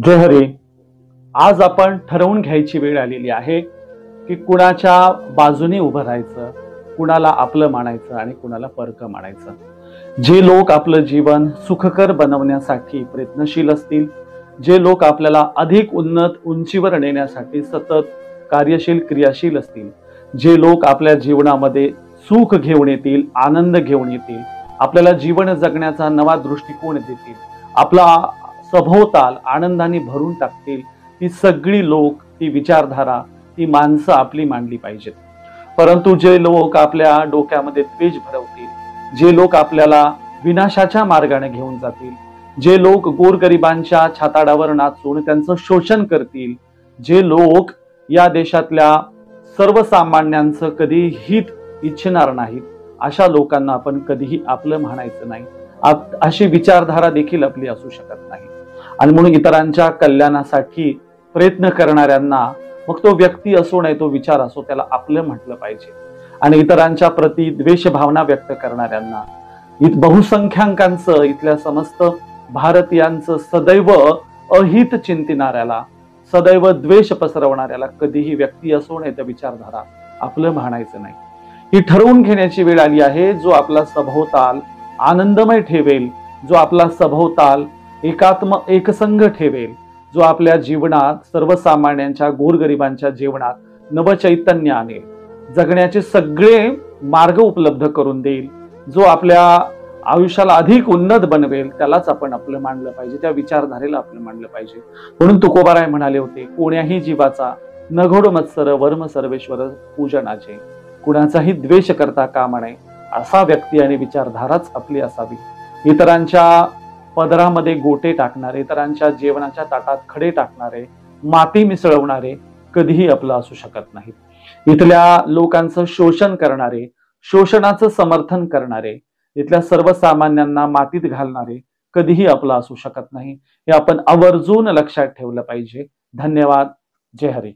जय हरी. आज आपण ठरवून घ्यायची वेळ आलेली आहे की कुणाच्या बाजूने उभं राहायचं, कुणाला आपलं मानायचं आणि कुणाला परकं मानायचं. जे लोक आपलं जीवन सुखकर बनवण्यासाठी प्रयत्नशील असतील, जे लोक आपल्याला अधिक उन्नत उंचीवर नेण्यासाठी सतत कार्यशील क्रियाशील असतील, जे लोक आपल्या जीवनामध्ये सुख घेऊन येतील, आनंद घेऊन येतील, आपल्याला जीवन जगण्याचा नवा दृष्टिकोन देतील, आपला सभोवताल आनंदाने भरून टाकतील, ती सगळी लोक, ती विचारधारा, ती माणसं आपली मांडली पाहिजेत. परंतु जे लोक आपल्या डोक्यामध्ये द्वेष भरवतील, जे लोक आपल्याला विनाशाच्या मार्गाने घेऊन जातील, जे लोक गोरगरिबांच्या छाताडावर नाचून त्यांचं शोषण करतील, जे लोक या देशातल्या सर्वसामान्यांचं कधी हित इच्छिणार नाहीत, अशा लोकांना आपण कधीही आपलं म्हणायचं नाही. अशी विचारधारा देखील आपली असू शकत नाही. आणि म्हणून इतरांच्या कल्याणासाठी प्रयत्न करणाऱ्यांना, मग तो व्यक्ती असो नाही तो विचार असो, त्याला आपलं म्हटलं पाहिजे. आणि इतरांच्या प्रती द्वेष भावना व्यक्त करणाऱ्यांना, बहुसंख्याकांचं, इथल्या समस्त भारतीयांचं सदैव अहित चिंतणाऱ्याला, सदैव द्वेष पसरवणाऱ्याला कधीही व्यक्ती असो नाही त्या विचारधारा आपलं म्हणायचं नाही. ही ठरवून घेण्याची वेळ आली आहे. जो आपला सभोवताल आनंदमय ठेवेल, जो आपला सभोवताल एकसंघ ठेवेल, जो आपल्या जीवनात सर्वसामान्यांच्या गोरगरिबांच्या जीवनात नवचैतन्य आणेल, जगण्याचे सगळे मार्ग उपलब्ध करून देईल, जो आपल्या आयुष्याला अधिक उन्नत बनवेल, त्यालाच आपण आपलं मानलं पाहिजे, त्या विचारधारेला आपलं मानलं पाहिजे. म्हणून तुकोबाराय म्हणाले होते, कोण्याही जीवाचा नघोड मत्सर वर्म सर्वेश्वर पूजनाचे. कुणाचाही द्वेष करता कामा नये, असा व्यक्ती आणि विचारधाराच आपली असावी. इतरांच्या पदरामध्ये गोटे टाकणारे, इतरांच्या जेवणाच्या ताटात खडे टाकणारे, माती मिसळवणारे कधीही आपलं असू शकत नाहीत. इथल्या लोकांचं शोषण करणारे, शोषणाचं समर्थन करणारे, इथल्या सर्वसामान्यांना मातीत घालणारे कधीही आपलं असू शकत नाही. हे आपण आवर्जून लक्षात ठेवलं पाहिजे. धन्यवाद. जय हरी.